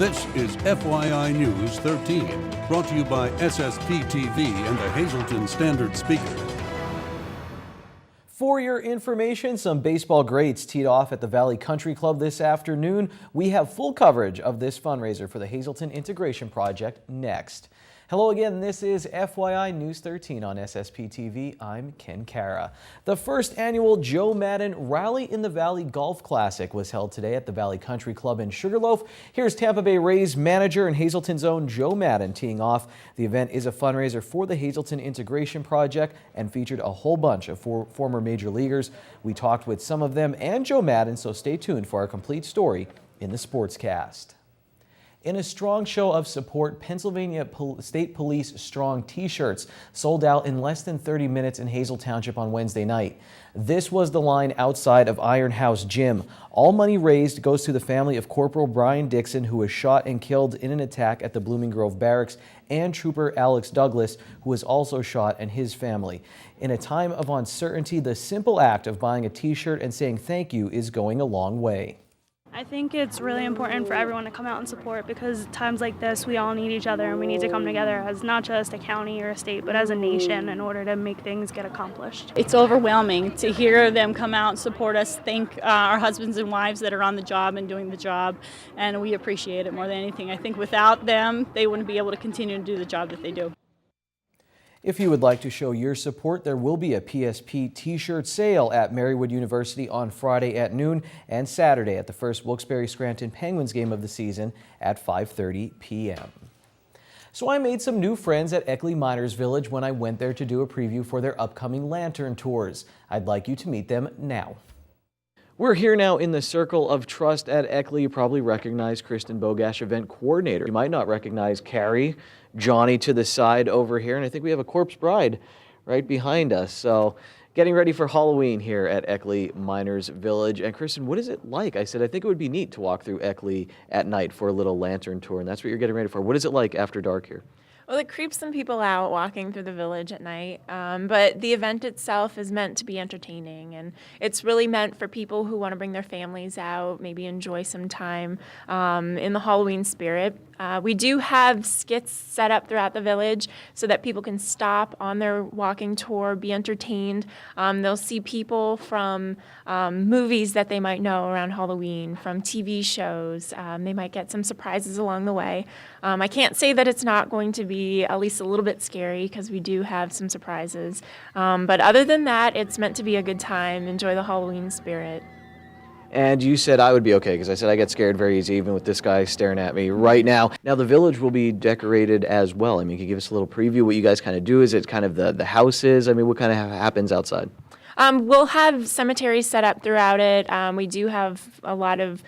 This is FYI News 13, brought to you by SSPTV and the Hazleton Standard Speaker. For your information, some baseball greats teed off at the Valley Country Club this afternoon. We have full coverage of this fundraiser for the Hazleton Integration Project next. Hello again, this is FYI News 13 on SSPTV. I'm Ken Cara. The first annual Joe Maddon Rally in the Valley Golf Classic was held today at the Valley Country Club in Sugarloaf. Here's Tampa Bay Rays manager and Hazleton's own Joe Maddon teeing off. The event is a fundraiser for the Hazleton Integration Project and featured a whole bunch of former major leaguers. We talked with some of them and Joe Maddon, so stay tuned for our complete story in the Sportscast. In a strong show of support, Pennsylvania State Police Strong t-shirts sold out in less than 30 minutes in Hazel Township on Wednesday night. This was the line outside of Iron House Gym. All money raised goes to the family of Corporal Brian Dixon, who was shot and killed in an attack at the Blooming Grove Barracks, and Trooper Alex Douglas, who was also shot, and his family. In a time of uncertainty, the simple act of buying a t-shirt and saying thank you is going a long way. I think it's really important for everyone to come out and support, because times like this we all need each other and we need to come together as not just a county or a state but as a nation in order to make things get accomplished. It's overwhelming to hear them come out and support us, thank our husbands and wives that are on the job and doing the job, and we appreciate it more than anything. I think without them they wouldn't be able to continue to do the job that they do. If you would like to show your support, there will be a PSP t-shirt sale at Marywood University on Friday at noon and Saturday at the first Wilkes-Barre-Scranton Penguins game of the season at 5:30 p.m. So I made some new friends at Eckley Miners Village when I went there to do a preview for their upcoming lantern tours. I'd like you to meet them now. We're here now in the Circle of Trust at Eckley. You probably recognize Kristen Bogash, event coordinator. You might not recognize Carrie, Johnny to the side over here, and I think we have a corpse bride right behind us. So getting ready for Halloween here at Eckley Miners Village. And Kristen, what is it like? I said I think it would be neat to walk through Eckley at night for a little lantern tour, and that's what you're getting ready for. What is it like after dark here? Well, it creeps some people out walking through the village at night, but the event itself is meant to be entertaining, and it's really meant for people who want to bring their families out, maybe enjoy some time in the Halloween spirit. We do have skits set up throughout the village so that people can stop on their walking tour, be entertained. They'll see people from movies that they might know around Halloween, from TV shows. They might get some surprises along the way. I can't say that it's not going to be at least a little bit scary, because we do have some surprises. But other than that, it's meant to be a good time, enjoy the Halloween spirit. And you said I would be okay, because I said I get scared very easy, even with this guy staring at me right now. Now, the village will be decorated as well. I mean, can you give us a little preview what you guys kind of do? Is it kind of the houses? I mean, what kind of happens outside? We'll have cemeteries set up throughout it. We do have a lot of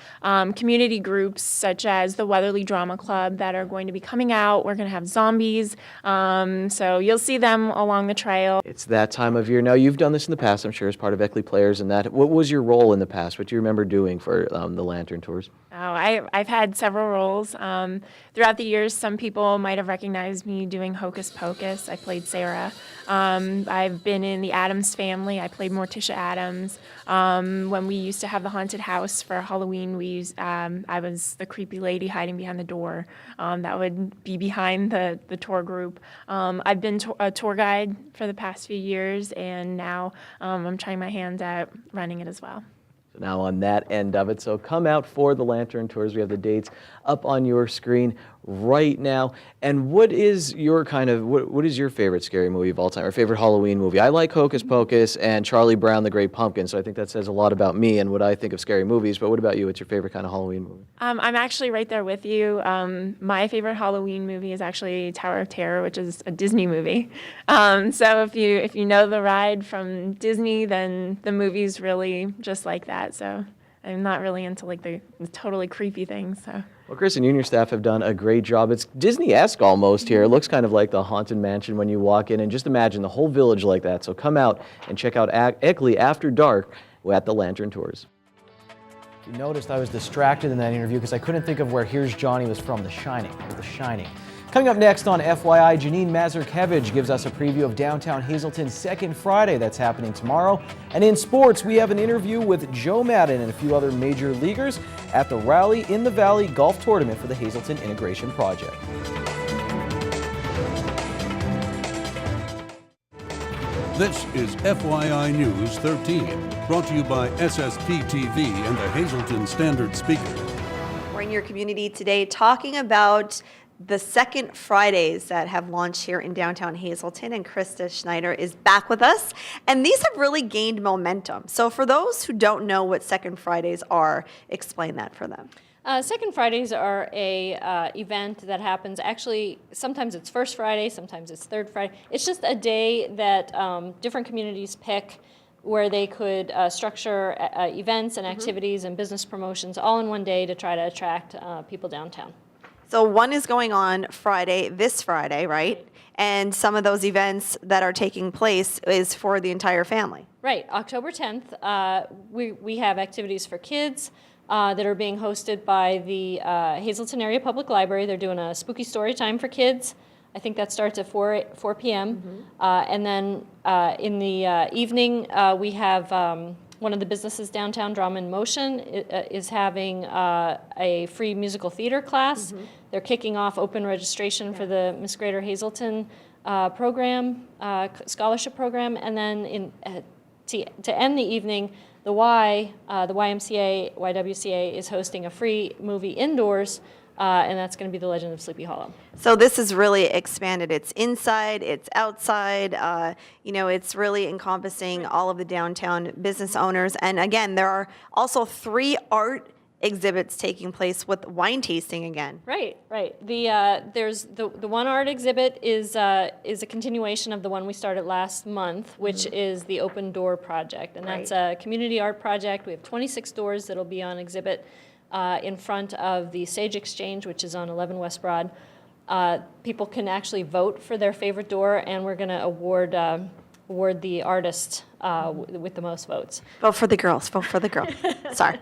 community groups, such as the Weatherly Drama Club, that are going to be coming out. We're going to have zombies, so you'll see them along the trail. It's that time of year. Now, you've done this in the past, I'm sure, as part of Eckley Players and that. What was your role in the past? What do you remember doing for the lantern tours? Oh, I've had several roles. Throughout the years, some people might have recognized me doing Hocus Pocus. I played Sarah. I've been in the Addams Family. I played Morticia Addams. When we used to have the haunted house for Halloween, I was the creepy lady hiding behind the door. That would be behind the tour group. I've been a tour guide for the past few years, and now I'm trying my hand at running it as well. Now on that end of it, so come out for the lantern tours. We have the dates up on your screen right now. And what is your what is your favorite scary movie of all time, or favorite Halloween movie? I like Hocus Pocus and Charlie Brown the Great Pumpkin, so I think that says a lot about me and what I think of scary movies. But what about you? What's your favorite kind of Halloween movie? I'm actually right there with you. My favorite Halloween movie is actually Tower of Terror, which is a Disney movie. So if you know the ride from Disney, then the movie's really just like that. So I'm not really into like the totally creepy things. So. Well, Chris and you and your staff have done a great job. It's Disney-esque almost here. It looks kind of like the Haunted Mansion when you walk in, and just imagine the whole village like that. So come out and check out Eckley after dark at the Lantern Tours. You noticed I was distracted in that interview because I couldn't think of where Here's Johnny was from, The Shining. Coming up next on FYI, Janine Mazurkevich gives us a preview of downtown Hazleton's Second Friday that's happening tomorrow. And in sports, we have an interview with Joe Madden and a few other major leaguers at the Rally in the Valley Golf Tournament for the Hazleton Integration Project. This is FYI News 13, brought to you by SSPTV and the Hazleton Standard Speaker. We're in your community today talking about the Second Fridays that have launched here in downtown Hazleton, and Krista Schneider is back with us. And these have really gained momentum. So for those who don't know what Second Fridays are, explain that for them. Second Fridays are a event that happens, actually, sometimes it's First Friday, sometimes it's Third Friday. It's just a day that different communities pick where they could structure events and activities and business promotions all in one day to try to attract people downtown. So one is going on Friday, this Friday, right? And some of those events that are taking place is for the entire family. Right, October 10th, we have activities for kids that are being hosted by the Hazleton Area Public Library. They're doing a spooky story time for kids. I think that starts at 4 p.m. And then in the evening, we have one of the businesses downtown, Drama in Motion, is having a free musical theater class. They're kicking off open registration for the Miss Greater Hazleton program, scholarship program, and then to end the evening, the YMCA, YWCA is hosting a free movie indoors, and that's going to be The Legend of Sleepy Hollow. So this is really expanded. It's inside, it's outside, it's really encompassing all of the downtown business owners. And again, there are also 3 art exhibits taking place with wine tasting again. Right. There's the one art exhibit is a continuation of the one we started last month, which is the Open Door Project, and that's a community art project. We have 26 doors that'll be on exhibit in front of the Sage Exchange, which is on 11 West Broad. People can actually vote for their favorite door, and we're going to award the artist with the most votes. Vote for the girls. Vote for the girls. Sorry.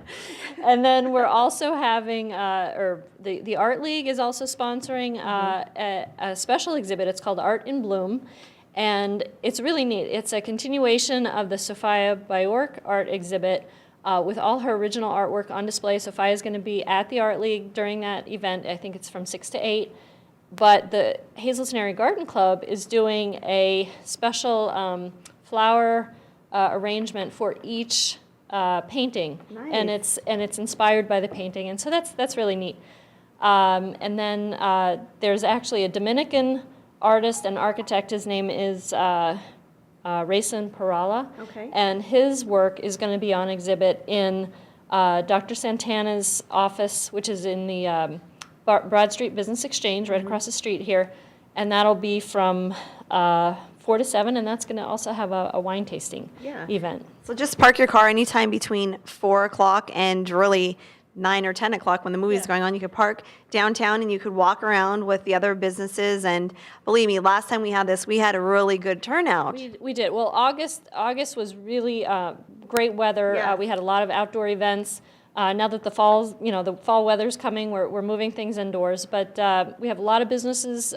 And then we're also having, the Art League is also sponsoring a special exhibit. It's called Art in Bloom, and it's really neat. It's a continuation of the Sophia Bjork art exhibit with all her original artwork on display. Sophia is going to be at the Art League during that event. I think it's from 6 to 8. But the Hazleton Area Garden Club is doing a special flower arrangement for each painting, and it's inspired by the painting, and so that's really neat. And then there's actually a Dominican artist and architect. His name is Rayson Parala, and his work is going to be on exhibit in Dr. Santana's office, which is in the Broad Street Business Exchange, right across the street here, and that'll be from 4 to 7, and that's going to also have a wine tasting event. So just park your car anytime between 4 o'clock and really 9 or 10 o'clock when the movie's going on. You could park downtown and you could walk around with the other businesses. And believe me, last time we had this, we had a really good turnout. We did. Well, August was really great weather. We had a lot of outdoor events. Now that the fall weather's coming, we're moving things indoors. But we have a lot of businesses,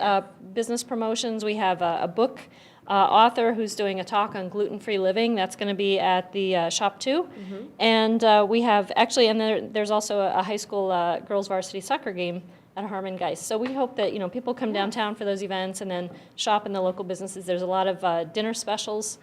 business promotions. We have a book author who's doing a talk on gluten-free living. That's going to be at the Shop 2. And we have actually, and there's also a high school girls varsity soccer game at Harmon Geist. So we hope that people come downtown for those events and then shop in the local businesses. There's a lot of dinner specials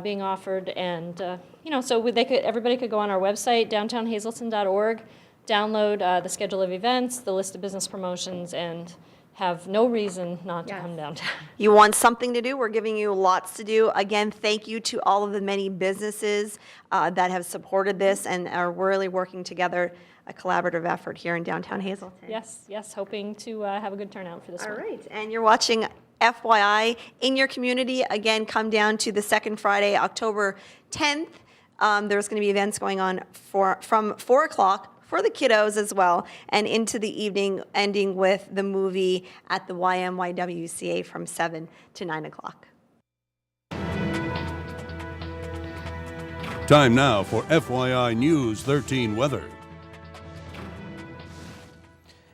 being offered, and so everybody could go on our website, downtownhazleton.org, download the schedule of events, the list of business promotions, and have no reason not to come downtown. You want something to do? We're giving you lots to do. Again, thank you to all of the many businesses that have supported this and are really working together, a collaborative effort here in downtown Hazleton. Yes, hoping to have a good turnout for this one. All right, and you're watching FYI in your community. Again, come down to the Second Friday, October 10th. There's going to be events going on from 4 o'clock for the kiddos as well, and into the evening, ending with the movie at the YMYWCA from 7 to 9 o'clock. Time now for FYI News 13 weather.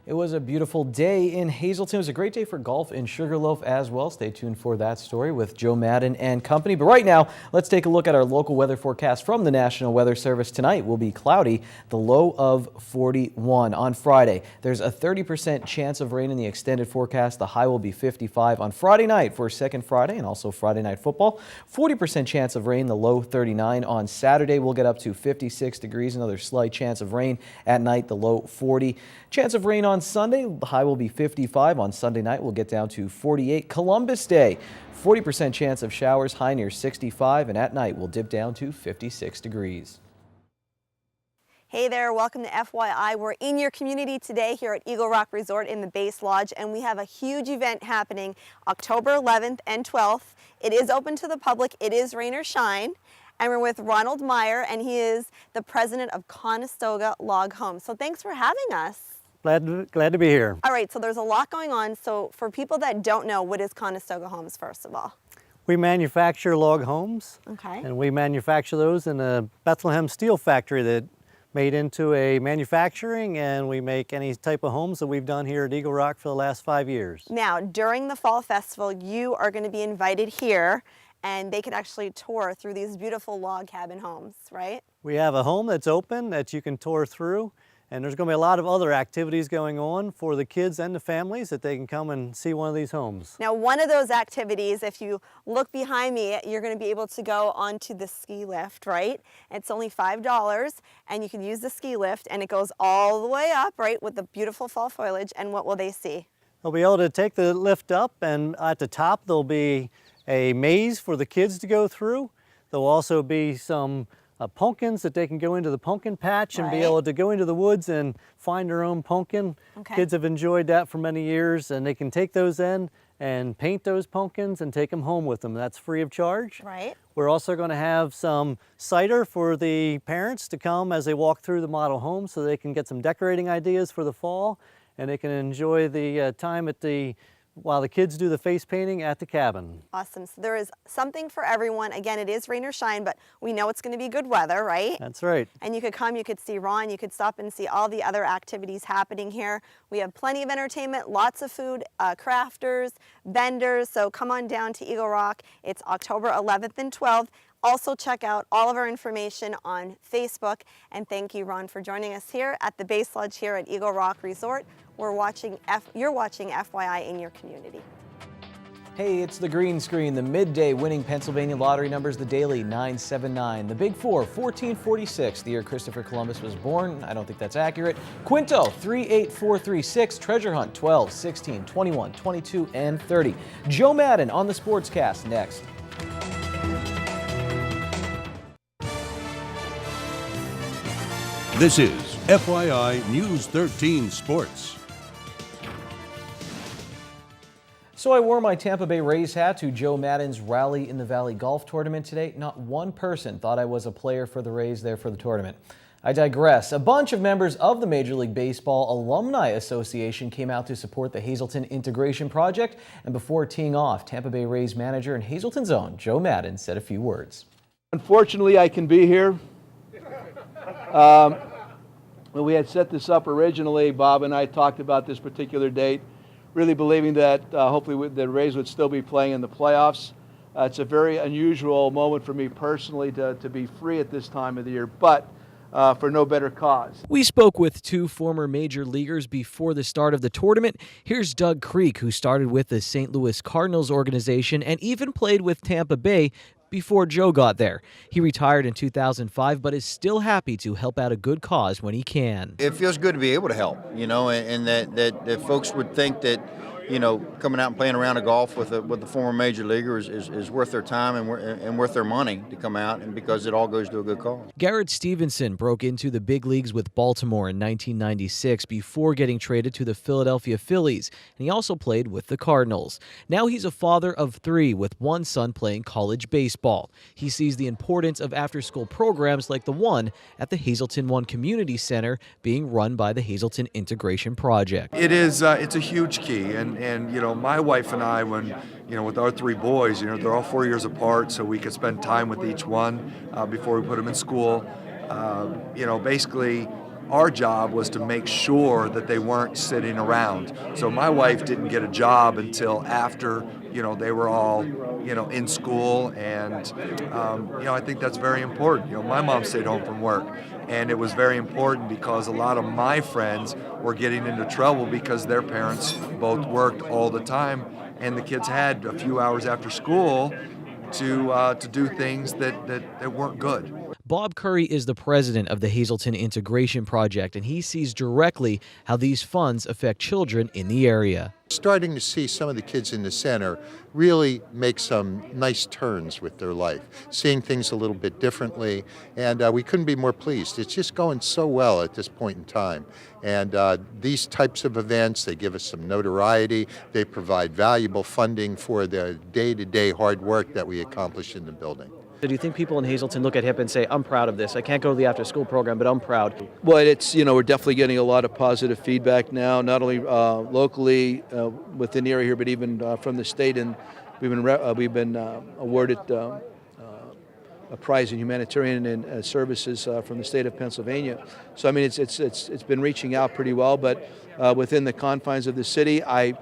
It was a beautiful day in Hazleton. It was a great day for golf in Sugarloaf as well. Stay tuned for that story with Joe Madden and company. But right now, let's take a look at our local weather forecast from the National Weather Service. Tonight will be cloudy, the low of 41. On Friday, there's a 30% chance of rain in the extended forecast. The high will be 55. On Friday night for Second Friday and also Friday Night Football, 40% chance of rain, the low 39. On Saturday, we'll get up to 56 degrees. Another slight chance of rain at night, the low 40. Chance of rain on Sunday, the high will be 55. On Sunday night, we'll get down to 48. Columbus Day, 40% chance of showers, high near 65. And at night, we'll dip down to 56 degrees. Hey there, welcome to FYI. We're in your community today here at Eagle Rock Resort in the Base Lodge, and we have a huge event happening October 11th and 12th. It is open to the public. It is rain or shine. And we're with Ronald Meyer, and he is the president of Conestoga Log Homes. So thanks for having us. Glad to be here. All right, so there's a lot going on. So for people that don't know, what is Conestoga Homes, first of all? We manufacture log homes. Okay. And we manufacture those in a Bethlehem steel factory that made into a manufacturing, and we make any type of homes that we've done here at Eagle Rock for the last 5 years. Now, during the Fall Festival, you are going to be invited here, and they could actually tour through these beautiful log cabin homes, right? We have a home that's open that you can tour through, and there's going to be a lot of other activities going on for the kids and the families that they can come and see one of these homes. Now, one of those activities, if you look behind me, you're going to be able to go onto the ski lift, right? It's only $5, and you can use the ski lift, and it goes all the way up, right, with the beautiful fall foliage. And what will they see? They'll be able to take the lift up, and at the top there'll be a maze for the kids to go through. There'll also be some pumpkins that they can go into the pumpkin patch and be able to go into the woods and find their own pumpkin. Okay. Kids have enjoyed that for many years, and they can take those in and paint those pumpkins and take them home with them. That's free of charge. Right. We're also going to have some cider for the parents to come as they walk through the model home, so they can get some decorating ideas for the fall, and they can enjoy the time at while the kids do the face painting at the cabin. Awesome. So there is something for everyone. Again, it is rain or shine, but we know it's going to be good weather, right? That's right. And you could come, you could see Ron, you could stop and see all the other activities happening here. We have plenty of entertainment, lots of food, crafters, vendors. So come on down to Eagle Rock. It's October 11th and 12th. Also check out all of our information on Facebook. And thank you, Ron, for joining us here at the Base Lodge here at Eagle Rock Resort. You're watching FYI in your community. Hey, it's the green screen. The midday winning Pennsylvania lottery numbers, the daily 979. The big four, 1446, the year Christopher Columbus was born. I don't think that's accurate. Quinto, 38436. Treasure Hunt, 12, 16, 21, 22, and 30. Joe Madden on the Sportscast next. This is FYI News 13 Sports. So I wore my Tampa Bay Rays hat to Joe Madden's Rally in the Valley golf tournament today. Not one person thought I was a player for the Rays there for the tournament. I digress. A bunch of members of the Major League Baseball Alumni Association came out to support the Hazleton Integration Project. And before teeing off, Tampa Bay Rays manager and Hazleton's own Joe Madden said a few words. Unfortunately, I can be here. When we had set this up originally, Bob and I talked about this particular date, really believing that hopefully the Rays would still be playing in the playoffs. It's a very unusual moment for me personally to be free at this time of the year, but for no better cause. We spoke with two former major leaguers before the start of the tournament. Here's Doug Creek, who started with the St. Louis Cardinals organization and even played with Tampa Bay before Joe got there. He retired in 2005, but is still happy to help out a good cause when he can. It feels good to be able to help, and that folks would think that, coming out and playing around a golf with a former major leaguer is worth their time and worth their money to come out, and because it all goes to a good cause. Garrett Stevenson broke into the big leagues with Baltimore in 1996 before getting traded to the Philadelphia Phillies, and he also played with the Cardinals. Now he's a father of three with one son playing college baseball. He sees the importance of after-school programs like the one at the Hazleton One Community Center being run by the Hazleton Integration Project. It's a huge key, and my wife and I, when with our three boys, they're all 4 years apart, so we could spend time with each one before we put them in school. Basically our job was to make sure that they weren't sitting around. So my wife didn't get a job until after, they were all, in school, and, I think that's very important. My mom stayed home from work, and it was very important because a lot of my friends were getting into trouble because their parents both worked all the time, and the kids had a few hours after school to do things that weren't good. Bob Curry is the president of the Hazleton Integration Project, and he sees directly how these funds affect children in the area. Starting to see some of the kids in the center really make some nice turns with their life, seeing things a little bit differently, and we couldn't be more pleased. It's just going so well at this point in time. And these types of events, they give us some notoriety, they provide valuable funding for the day-to-day hard work that we accomplish in the building. Do you think people in Hazleton look at HIP and say, I'm proud of this? I can't go to the after-school program, but I'm proud. Well, it's, we're definitely getting a lot of positive feedback now, not only locally within the area here, but even from the state. And we've been awarded a prize in humanitarian and services from the state of Pennsylvania. So I mean, it's been reaching out pretty well, but within the confines of the city, I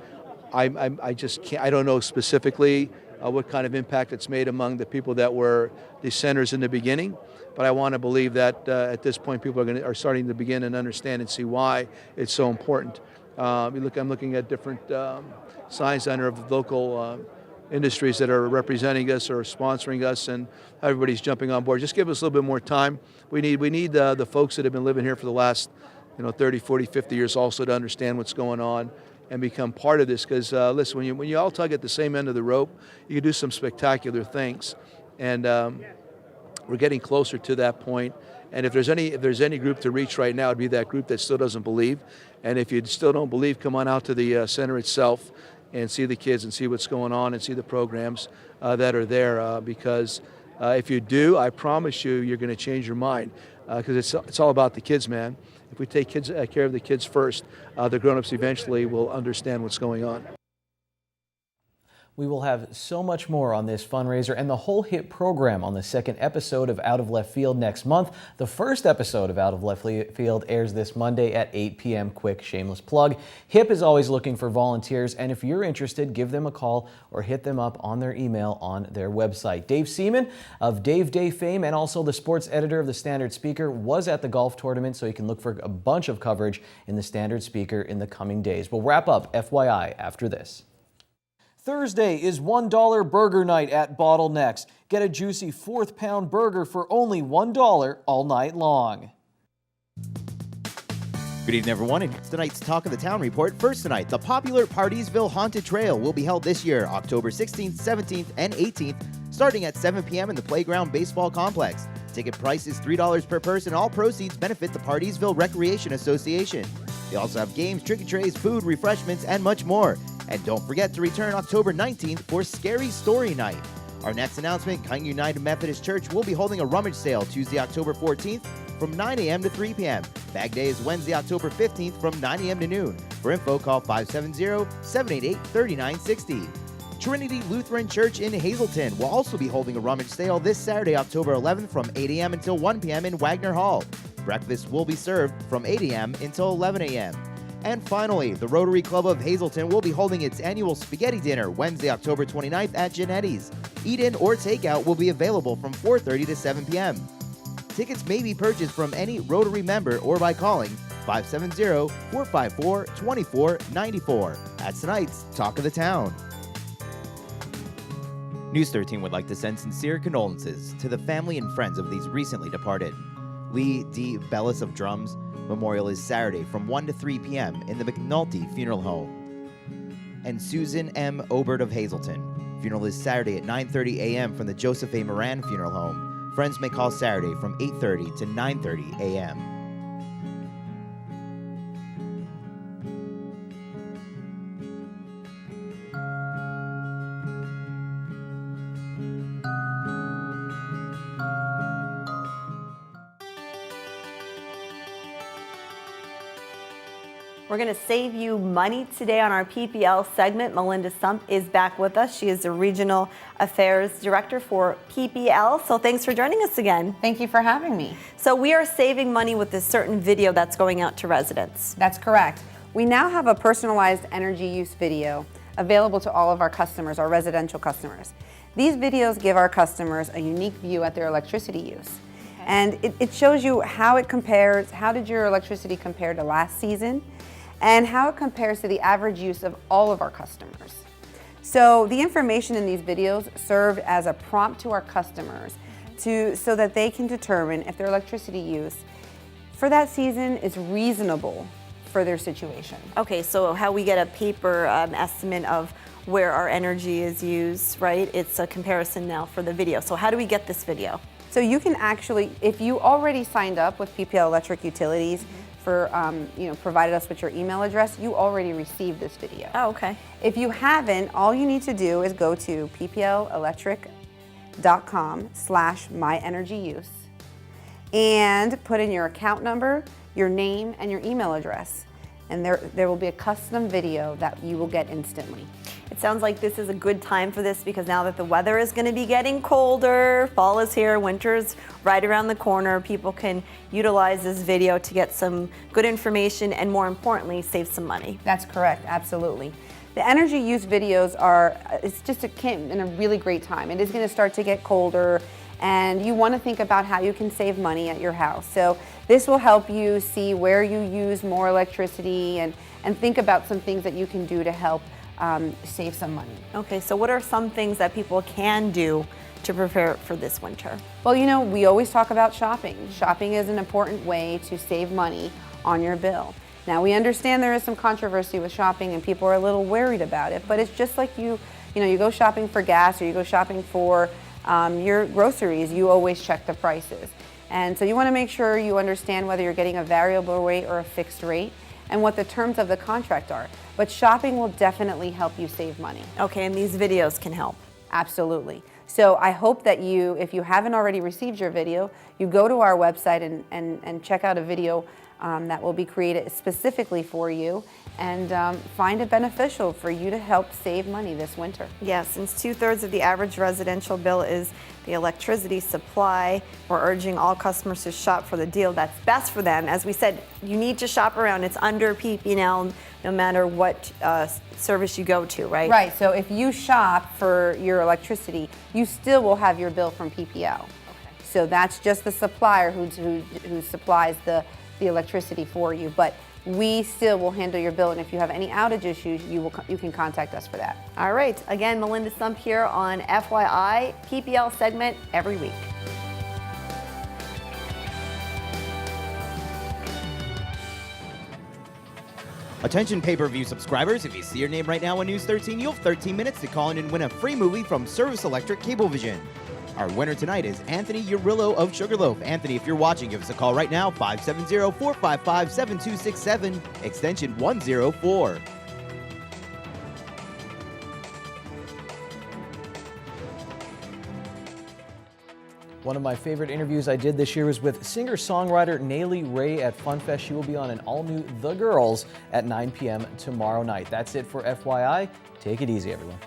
just can't. I don't know specifically what kind of impact it's made among the people that were the centers in the beginning. But I want to believe that at this point people are starting to begin and understand and see why it's so important. I'm looking at different signs under of local industries that are representing us or sponsoring us, and everybody's jumping on board. Just give us a little bit more time. We need the folks that have been living here for the last 30, 40, 50 years also to understand what's going on and become part of this, because listen, when you all tug at the same end of the rope, you can do some spectacular things, and we're getting closer to that point. And if there's any group to reach right now, it'd be that group that still doesn't believe. And if you still don't believe, come on out to the center itself and see the kids and see what's going on and see the programs that are there. Because if you do, I promise you're going to change your mind, because it's all about the kids, man. If we take care of the kids first, the grown-ups eventually will understand what's going on. We will have so much more on this fundraiser and the whole HIP program on the second episode of Out of Left Field next month. The first episode of Out of Left Field airs this Monday at 8 p.m. Quick shameless plug. HIP is always looking for volunteers, and if you're interested, give them a call or hit them up on their email on their website. Dave Seaman of Dave Day fame and also the sports editor of the Standard Speaker was at the golf tournament, so you can look for a bunch of coverage in the Standard Speaker in the coming days. We'll wrap up FYI after this. Thursday is $1 burger night at Bottlenecks. Get a juicy 4th pound burger for only $1 all night long. Good evening, everyone, and tonight's Talk of the Town report. First tonight, the popular Partysville Haunted Trail will be held this year, October 16th, 17th, and 18th, starting at 7 p.m. in the Playground Baseball Complex. Ticket price is $3 per person. All proceeds benefit the Partysville Recreation Association. They also have games, trick and trays, food, refreshments, and much more. And don't forget to return October 19th for Scary Story Night. Our next announcement, Kyne United Methodist Church will be holding a rummage sale Tuesday, October 14th from 9 a.m. to 3 p.m. Bag Day is Wednesday, October 15th from 9 a.m. to noon. For info, call 570-788-3960. Trinity Lutheran Church in Hazleton will also be holding a rummage sale this Saturday, October 11th from 8 a.m. until 1 p.m. in Wagner Hall. Breakfast will be served from 8 a.m. until 11 a.m. And finally, the Rotary Club of Hazleton will be holding its annual spaghetti dinner Wednesday, October 29th at Genetti's. Eat-in or takeout will be available from 4:30 to 7 p.m. Tickets may be purchased from any Rotary member or by calling 570-454-2494. That's tonight's Talk of the Town. News 13 would like to send sincere condolences to the family and friends of these recently departed. Lee D. Bellis of Drums. Memorial is Saturday from 1 to 3 p.m. in the McNulty Funeral Home. And Susan M. Obert of Hazleton. Funeral is Saturday at 9:30 a.m. from the Joseph A. Moran Funeral Home. Friends may call Saturday from 8:30 to 9:30 a.m. We're going to save you money today on our PPL segment. Melinda Sump is back with us. She is the Regional Affairs Director for PPL. So thanks for joining us again. Thank you for having me. So we are saving money with this certain video that's going out to residents. That's correct. We now have a personalized energy use video available to all of our customers, our residential customers. These videos give our customers a unique view at their electricity use. And it shows you how it compares, how did your electricity compare to last season, and how it compares to the average use of all of our customers. So the information in these videos serve as a prompt to our customers so that they can determine if their electricity use for that season is reasonable for their situation. Okay, so how we get a paper estimate of where our energy is used, right? It's a comparison now for the video. So how do we get this video? So you can actually, if you already signed up with PPL Electric Utilities for, provided us with your email address, you already received this video. Oh, okay. If you haven't, all you need to do is go to pplelectric.com/myenergyuse and put in your account number, your name, and your email address. And there will be a custom video that you will get instantly. It sounds like this is a good time for this because now that the weather is going to be getting colder, fall is here, winter's right around the corner, people can utilize this video to get some good information and, more importantly, save some money. That's correct, absolutely. The energy use videos came in a really great time. It is going to start to get colder, and you want to think about how you can save money at your house. So this will help you see where you use more electricity and think about some things that you can do to help save some money. Okay, so what are some things that people can do to prepare for this winter? Well, we always talk about shopping. Shopping is an important way to save money on your bill. Now, we understand there is some controversy with shopping and people are a little worried about it, but it's just like you go shopping for gas or you go shopping for your groceries, you always check the prices. And so you want to make sure you understand whether you're getting a variable rate or a fixed rate and what the terms of the contract are. But shopping will definitely help you save money. Okay, and these videos can help. Absolutely. So I hope that if you haven't already received your video, you go to our website and check out a video that will be created specifically for you and find it beneficial for you to help save money this winter. Yes, since 2/3 of the average residential bill is the electricity supply, we're urging all customers to shop for the deal that's best for them. As we said, you need to shop around. It's under PPL no matter what service you go to, right? Right, so if you shop for your electricity, you still will have your bill from PPL. Okay. So that's just the supplier who supplies the electricity for you, but we still will handle your bill, and if you have any outage issues, you can contact us for that. All right, again, Melinda Sump here on FYI PPL segment every week. Attention pay-per-view subscribers, if you see your name right now on News 13, you'll have 13 minutes to call in and win a free movie from Service Electric Cablevision. Our winner tonight is Anthony Urillo of Sugarloaf. Anthony, if you're watching, give us a call right now, 570-455-7267, extension 104. One of my favorite interviews I did this year was with singer-songwriter Nayli Ray at FunFest. She will be on an all-new The Girls at 9 p.m. tomorrow night. That's it for FYI. Take it easy, everyone.